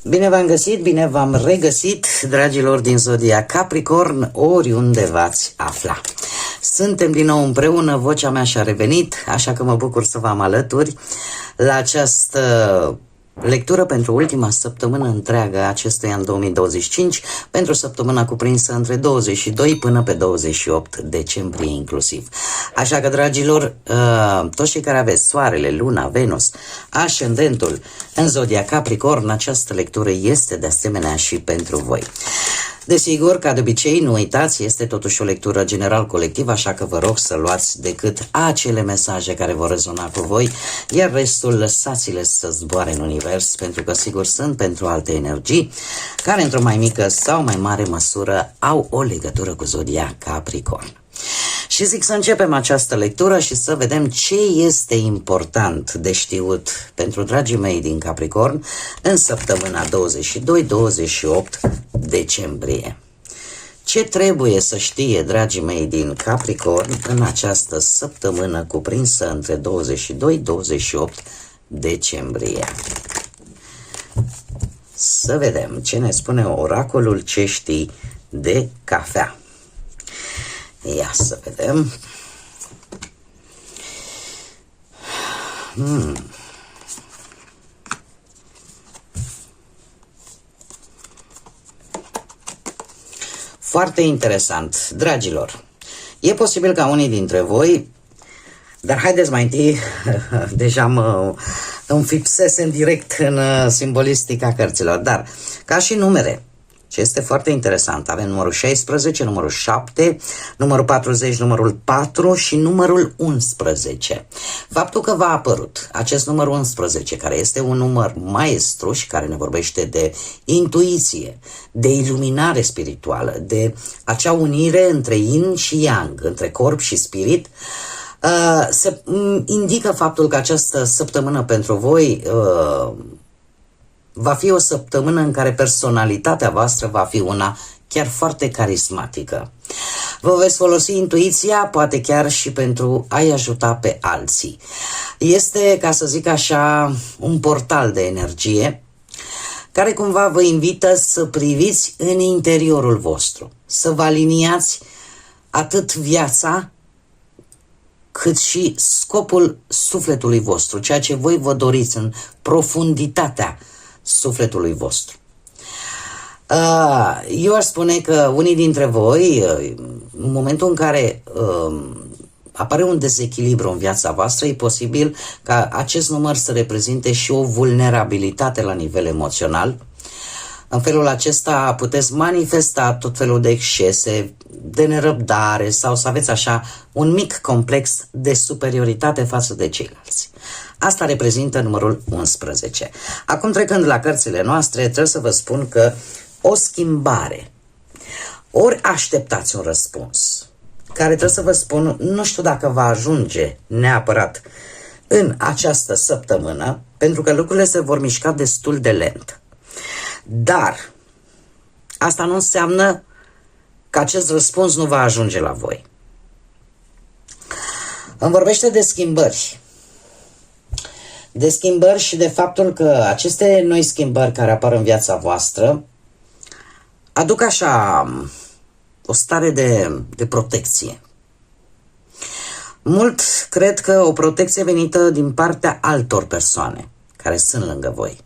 Bine v-am găsit, bine v-am regăsit, dragilor din Zodia Capricorn, oriunde v-ați afla. Suntem din nou împreună, vocea mea și-a revenit, așa că mă bucur să vă am alături la această lectură pentru ultima săptămână întreagă a acestui an 2025, pentru săptămâna cuprinsă între 22 până pe 28 decembrie inclusiv. Așa că, dragilor, toți cei care aveți Soarele, Luna, Venus, Ascendentul în Zodia Capricorn, această lectură este de asemenea și pentru voi. Desigur, ca de obicei, nu uitați, este totuși o lectură general colectivă, așa că vă rog să luați decât acele mesaje care vor rezona cu voi, iar restul lăsați-le să zboare în univers, pentru că sigur sunt pentru alte energii, care într-o mai mică sau mai mare măsură au o legătură cu Zodia Capricorn. Și zic să începem această lectură și să vedem ce este important de știut pentru dragii mei din Capricorn în săptămâna 22-28 decembrie. Ce trebuie să știe, dragii mei din Capricorn, în această săptămână cuprinsă între 22-28 decembrie? Să vedem ce ne spune oracolul ceștii de cafea. Ia să vedem. Foarte interesant, dragilor. E posibil ca unii dintre voi, dar haideți mai întâi, deja mă înfipsesem direct în simbolistica cărților, dar ca și numere, ce este foarte interesant, avem numărul 16, numărul 7, numărul 40, numărul 4 și numărul 11. Faptul că v-a apărut acest număr 11, care este un număr maestru și care ne vorbește de intuiție, de iluminare spirituală, de acea unire între yin și yang, între corp și spirit, se indică faptul că această săptămână pentru voi va fi o săptămână în care personalitatea voastră va fi una chiar foarte carismatică. Vă veți folosi intuiția, poate chiar și pentru a-i ajuta pe alții. Este, ca să zic așa, un portal de energie care cumva vă invită să priviți în interiorul vostru, să vă aliniați atât viața cât și scopul sufletului vostru, ceea ce voi vă doriți în profunditatea sufletului vostru. Eu aș spune că unii dintre voi, în momentul în care apare un dezechilibru în viața voastră, e posibil ca acest număr să reprezinte și o vulnerabilitate la nivel emoțional. În felul acesta puteți manifesta tot felul de excese, de nerăbdare sau să aveți așa un mic complex de superioritate față de ceilalți. Asta reprezintă numărul 11. Acum, trecând la cărțile noastre, trebuie să vă spun că o schimbare, ori așteptați un răspuns, care trebuie să vă spun, nu știu dacă va ajunge neapărat în această săptămână, pentru că lucrurile se vor mișca destul de lent. Dar asta nu înseamnă că acest răspuns nu va ajunge la voi. Îmi vorbește de schimbări. De schimbări și de faptul că aceste noi schimbări care apar în viața voastră aduc așa o stare de protecție. Mult cred că o protecție venită din partea altor persoane care sunt lângă voi.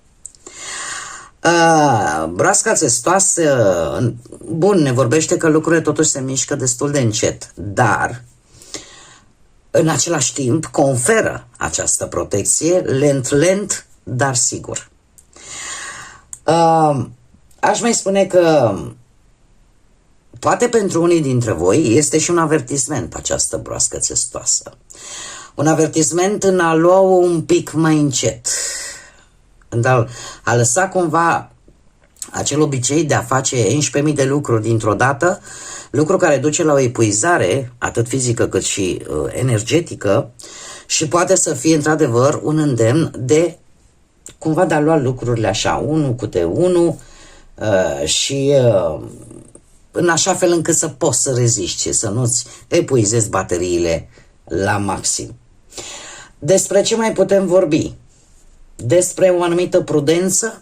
Broasca țestoasă, bun, ne vorbește că lucrurile totuși se mișcă destul de încet, dar în același timp conferă această protecție lent, dar sigur. Aș mai spune că poate pentru unii dintre voi este și un avertisment această broască țestoasă. Un avertisment în a lua-o un pic mai încet, în a lăsa cumva acel obicei de a face 11.000 de lucruri dintr-o dată, lucru care duce la o epuizare, atât fizică cât și energetică, și poate să fie într-adevăr un îndemn de cumva de a lua lucrurile așa, unul câte unul, și în așa fel încât să poți să reziști, să nu-ți epuizezi bateriile la maxim. Despre ce mai putem vorbi? Despre o anumită prudență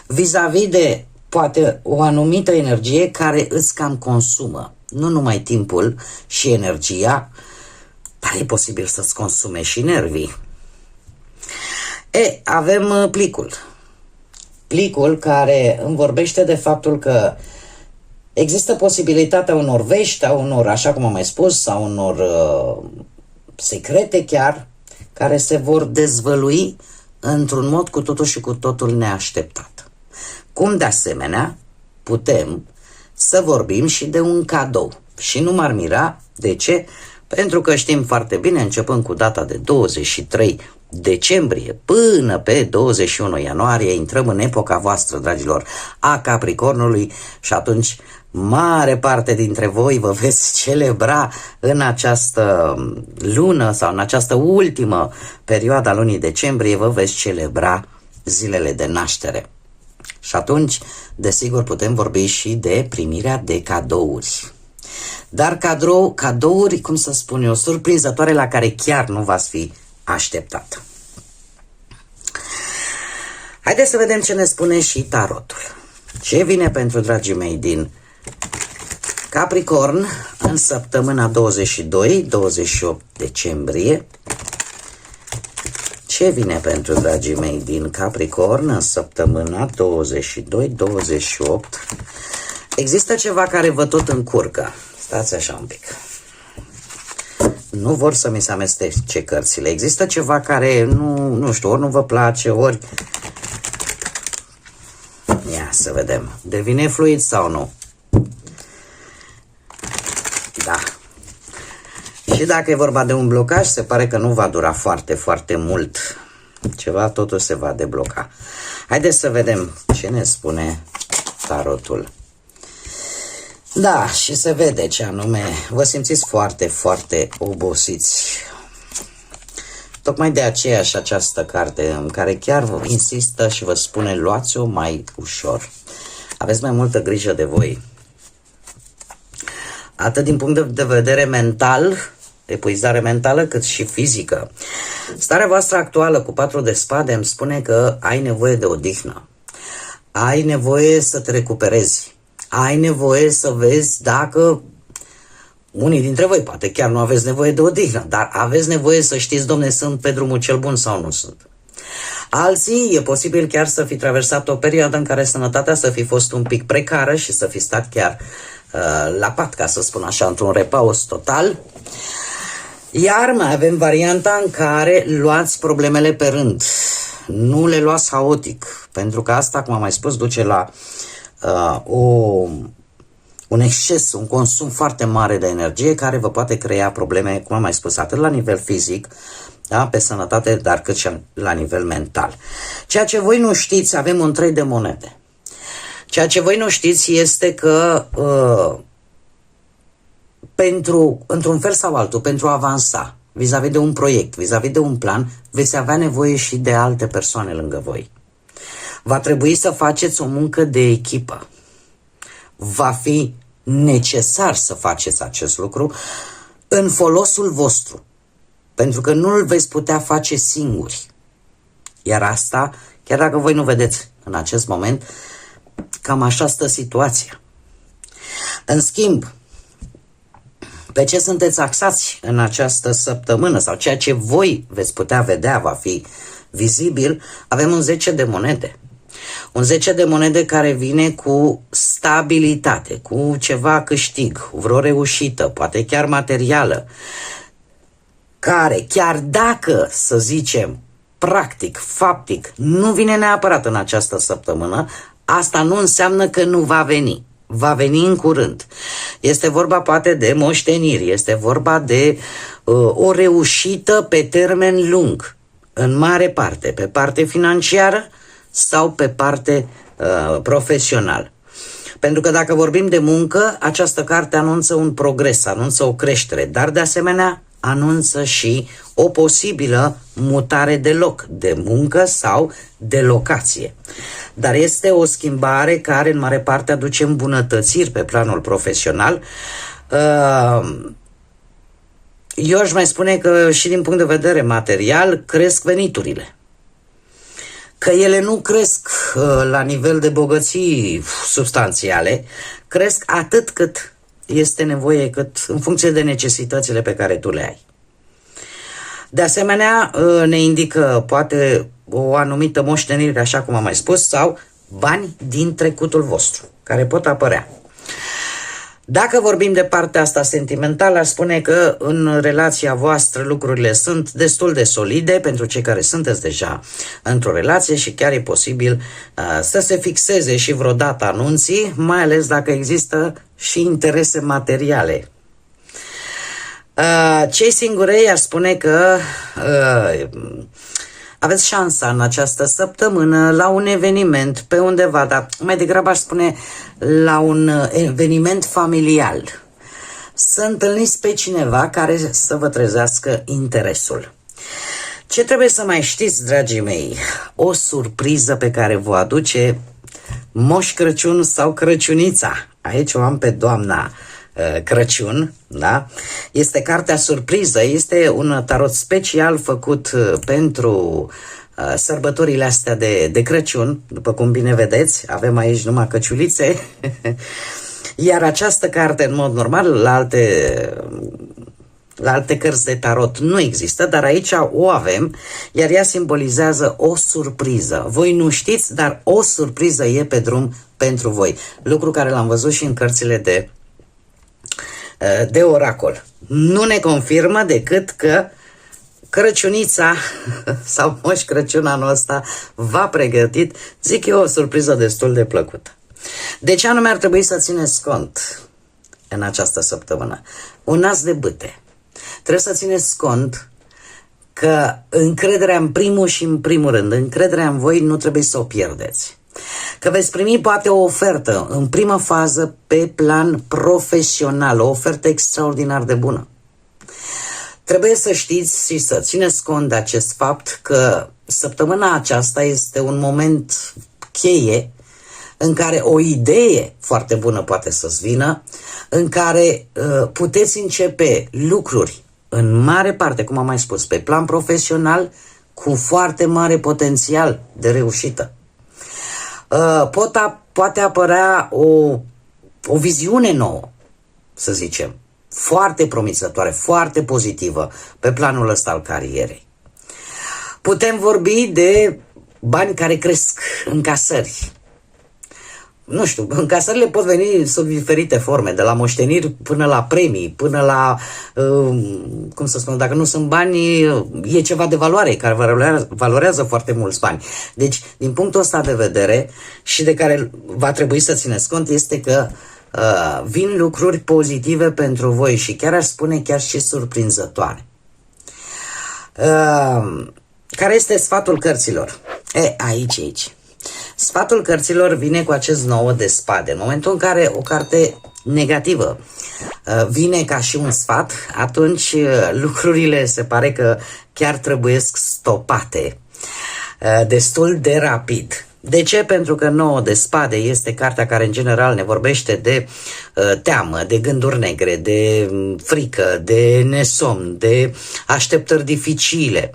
vis-a-vis de poate o anumită energie care îți cam consumă. Nu numai timpul și energia, dar e posibil să-ți consume și nervii. Avem plicul. Plicul care îmi vorbește de faptul că există posibilitatea unor vești, a unor, așa cum am mai spus, sau unor secrete chiar, care se vor dezvălui într-un mod cu totul și cu totul neașteptat. Cum de asemenea putem să vorbim și de un cadou. Și nu m-ar mira. De ce? Pentru că știm foarte bine, începând cu data de 23 decembrie până pe 21 ianuarie, intrăm în epoca voastră, dragilor, a Capricornului, și atunci mare parte dintre voi vă veți celebra în această lună sau în această ultimă perioadă a lunii decembrie, vă veți celebra zilele de naștere. Și atunci, desigur, putem vorbi și de primirea de cadouri. Dar cadouri, cum să spun eu, surprinzătoare, la care chiar nu v-ați fi așteptat. Haideți să vedem ce ne spune și tarotul. Ce vine pentru dragii mei din Capricorn în săptămâna 22-28 decembrie? Ce vine pentru dragii mei din Capricorn în săptămâna 22-28? Există ceva care vă tot încurcă. Stați așa un pic. Nu vor să mi se amestece cărțile. Există ceva care nu știu, ori nu vă place, ori... Ia să vedem. Devine fluid sau nu? Da. Și dacă e vorba de un blocaj, se pare că nu va dura foarte, foarte mult. Ceva totul se va debloca. Haideți să vedem ce ne spune tarotul. Da, și se vede ce anume. Vă simțiți foarte, foarte obosiți. Tocmai de aceea și această carte, în care chiar vă insistă și vă spune: luați-o mai ușor. Aveți mai multă grijă de voi. Atât din punct de vedere mental, epuizare mentală, cât și fizică. Starea voastră actuală cu 4 de spade îmi spune că ai nevoie de odihnă. Ai nevoie să te recuperezi. Ai nevoie să vezi dacă unii dintre voi poate chiar nu aveți nevoie de odihnă, dar aveți nevoie să știți, domne, sunt pe drumul cel bun sau nu sunt. Alții, e posibil chiar să fi traversat o perioadă în care sănătatea să fi fost un pic precară și să fi stat chiar la pat, ca să spun așa, într-un repaus total. Iar mai avem varianta în care luați problemele pe rând. Nu le luați haotic, pentru că asta, cum am mai spus, duce la un exces, un consum foarte mare de energie care vă poate crea probleme, cum am mai spus, atât la nivel fizic, da, pe sănătate, dar cât și la nivel mental. Ceea ce voi nu știți, avem un 3 de monede. Ceea ce voi nu știți este că într-un fel sau altul, pentru a avansa vis-a-vis de un proiect, vis-a-vis de un plan, veți avea nevoie și de alte persoane lângă voi. Va trebui să faceți o muncă de echipă. Va fi necesar să faceți acest lucru în folosul vostru, pentru că nu îl veți putea face singuri. Iar asta, chiar dacă voi nu vedeți în acest moment, cam așa stă situația. În schimb, pe ce sunteți axați în această săptămână sau ceea ce voi veți putea vedea va fi vizibil, avem un 10 de monede. Un 10 de monede care vine cu stabilitate, cu ceva câștig, vreo reușită, poate chiar materială, care chiar dacă, să zicem, practic, faptic, nu vine neapărat în această săptămână, asta nu înseamnă că nu va veni. Va veni în curând. Este vorba poate de moșteniri, este vorba de o reușită pe termen lung, în mare parte, pe parte financiară sau pe parte profesional. Pentru că dacă vorbim de muncă, această carte anunță un progres, anunță o creștere, dar de asemenea anunță și o posibilă mutare de loc, de muncă sau de locație. Dar este o schimbare care în mare parte aduce îmbunătățiri pe planul profesional. Eu aș mai spune că și din punct de vedere material cresc veniturile. Că ele nu cresc la nivel de bogății substanțiale, cresc atât cât este nevoie, cât în funcție de necesitățile pe care tu le ai. De asemenea, ne indică poate o anumită moștenire, așa cum am mai spus, sau bani din trecutul vostru, care pot apărea. Dacă vorbim de partea asta sentimentală, aș spune că în relația voastră lucrurile sunt destul de solide pentru cei care sunteți deja într-o relație și chiar e posibil să se fixeze și vreodată anunții, mai ales dacă există și interese materiale. Cei singurei aș spune că aveți șansa în această săptămână la un eveniment pe undeva, dar mai degrabă aș spune la un eveniment familial. Să întâlniți pe cineva care să vă trezească interesul. Ce trebuie să mai știți, dragii mei? O surpriză pe care vă aduce Moș Crăciun sau Crăciunița. Aici o am pe doamna Crăciun, da? Este cartea surpriză, este un tarot special făcut pentru sărbătorile astea de Crăciun. După cum bine vedeți, avem aici numai căciulițe. Iar această carte, în mod normal, la alte cărți de tarot nu există, dar aici o avem, iar ea simbolizează o surpriză. Voi nu știți, dar o surpriză e pe drum pentru voi. Lucru care l-am văzut și în cărțile de oracol. Nu ne confirmă decât că Crăciunița sau Moș Crăciun anul ăsta v-a pregătit, zic eu, o surpriză destul de plăcută. De ce anume ar trebui să țineți cont în această săptămână? Un as de bâte. Trebuie să țineți cont că încrederea în primul și în primul rând, încrederea în voi nu trebuie să o pierdeți. Că veți primi poate o ofertă în primă fază pe plan profesional, o ofertă extraordinar de bună. Trebuie să știți și să țineți cont de acest fapt că săptămâna aceasta este un moment cheie în care o idee foarte bună poate să-ți vină, în care puteți începe lucruri în mare parte, cum am mai spus, pe plan profesional cu foarte mare potențial de reușită. Poate apărea o viziune nouă, să zicem, foarte promițătoare, foarte pozitivă pe planul ăsta al carierei. Putem vorbi de bani care cresc, încasări. Nu știu, încasările pot veni sub diferite forme, de la moșteniri până la premii, până la, cum să spun, dacă nu sunt bani, e ceva de valoare, care valorează foarte mulți bani. Deci, din punctul ăsta de vedere și de care va trebui să țineți cont, este că vin lucruri pozitive pentru voi și chiar aș spune chiar și surprinzătoare. Care este sfatul cărților? Aici. Sfatul cărților vine cu acest 9 de spade. În momentul în care o carte negativă vine ca și un sfat, atunci lucrurile se pare că chiar trebuiesc stopate destul de rapid. De ce? Pentru că 9 de spade este cartea care în general ne vorbește de teamă, de gânduri negre, de frică, de nesomn, de așteptări dificile.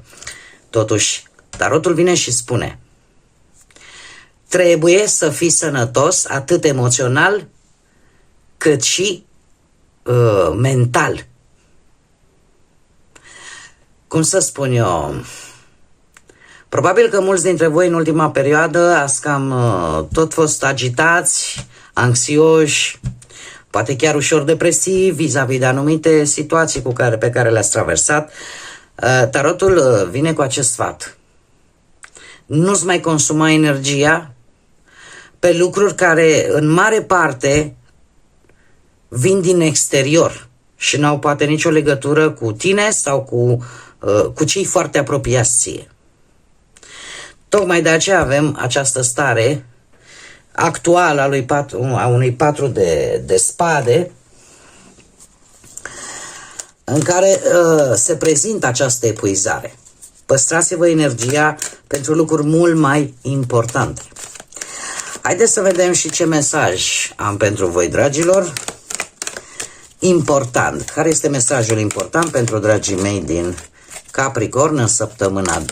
Totuși, tarotul vine și spune: trebuie să fii sănătos atât emoțional cât și mental. Cum să spun eu? Probabil că mulți dintre voi în ultima perioadă ați cam tot fost agitați, anxioși, poate chiar ușor depresivi vis-a-vis de anumite situații pe care le-ați traversat. Tarotul vine cu acest sfat: nu-ți mai consuma energia pe lucruri care în mare parte vin din exterior și n-au poate nicio legătură cu tine sau cu cei foarte apropiați ție. Tocmai de aceea avem această stare actual a unui patru de spade, în care se prezintă această epuizare. Păstrați-vă energia pentru lucruri mult mai importante. Haideți să vedem și ce mesaj am pentru voi, dragilor. Important. Care este mesajul important pentru dragii mei din Capricorn în săptămâna 22-28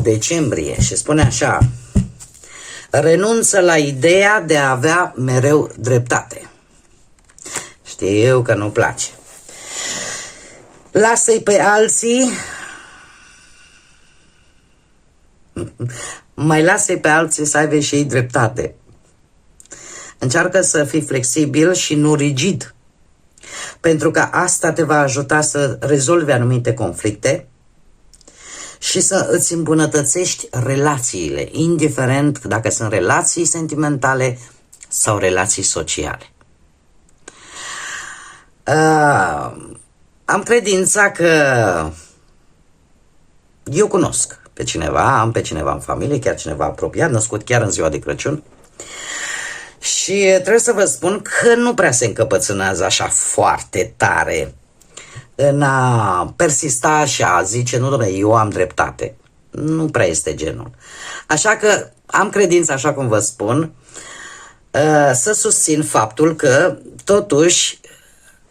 decembrie? Și spune așa: renunță la ideea de a avea mereu dreptate. Știu că nu place. Lasă-i pe alții, mai lasă-i pe alții să aibă și ei dreptate. Încearcă să fii flexibil și nu rigid, pentru că asta te va ajuta să rezolvi anumite conflicte și să îți îmbunătățești relațiile, indiferent dacă sunt relații sentimentale sau relații sociale. Am credința că eu cunosc pe cineva, am pe cineva în familie, chiar cineva apropiat, născut chiar în ziua de Crăciun, și trebuie să vă spun că nu prea se încăpățânează așa foarte tare în a persista și a zice: nu, dom'le, eu am dreptate. Nu prea este genul. Așa că am credința, așa cum vă spun, să susțin faptul că totuși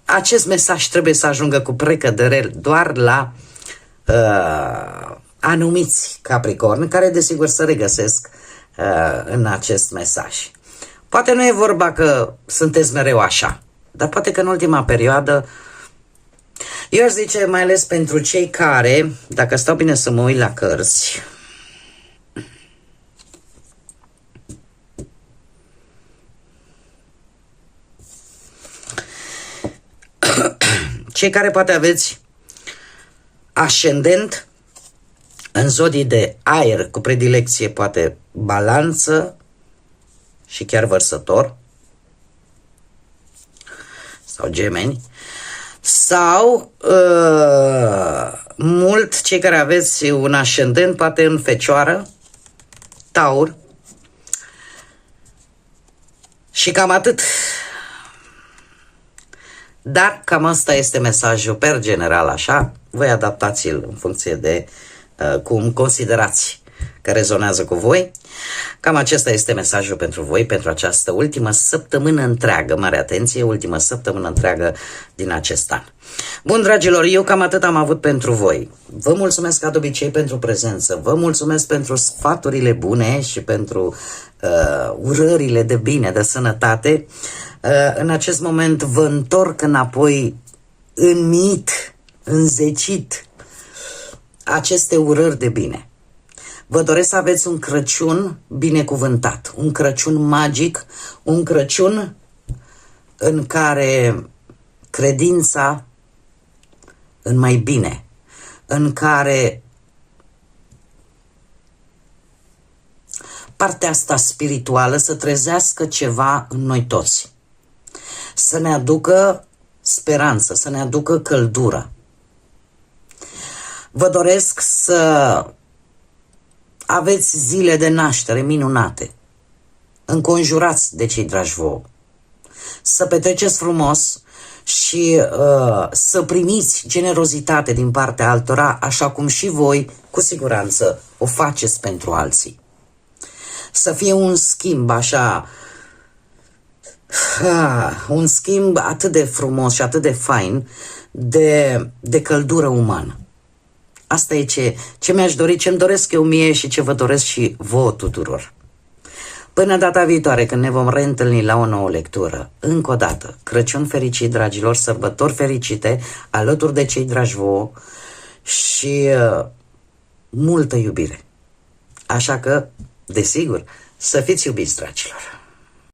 acest mesaj trebuie să ajungă cu precădere doar la anumiți Capricorni, care desigur se regăsesc în acest mesaj. Poate nu e vorba că sunteți mereu așa, dar poate că în ultima perioadă, eu aș zice, mai ales pentru cei care, dacă stau bine să mă uit la cărți, cei care poate aveți ascendent în zodii de aer, cu predilecție poate Balanță și chiar Vărsător sau Gemeni, sau mult cei care aveți un ascendent poate în Fecioară, Taur, și cam atât. Dar cam asta este mesajul per general, așa. Voi adaptați-l în funcție de cum considerați că rezonează cu voi. Cam acesta este mesajul pentru voi, pentru această ultimă săptămână întreagă. Mare atenție, ultimă săptămână întreagă din acest an. Bun, dragilor, eu cam atât am avut pentru voi. Vă mulțumesc ca de obicei pentru prezență. Vă mulțumesc pentru sfaturile bune și pentru urările de bine, de sănătate. În acest moment vă întorc înapoi înmit, înzecit aceste urări de bine. Vă doresc să aveți un Crăciun binecuvântat, un Crăciun magic, un Crăciun în care credința în mai bine, în care partea asta spirituală să trezească ceva în noi toți, să ne aducă speranță, să ne aducă căldură. Vă doresc să aveți zile de naștere minunate, înconjurați de cei dragi vouă, să petreceți frumos și să primiți generozitate din partea altora, așa cum și voi, cu siguranță, o faceți pentru alții. Să fie un schimb așa, un schimb atât de frumos și atât de fain de căldură umană. Asta e ce mi-aș dori, ce-mi doresc eu mie și ce vă doresc și vouă tuturor. Până data viitoare, când ne vom reîntâlni la o nouă lectură, încă o dată, Crăciun fericit, dragilor, sărbători fericite, alături de cei dragi vouă și multă iubire. Așa că, desigur, să fiți iubiți, dragilor!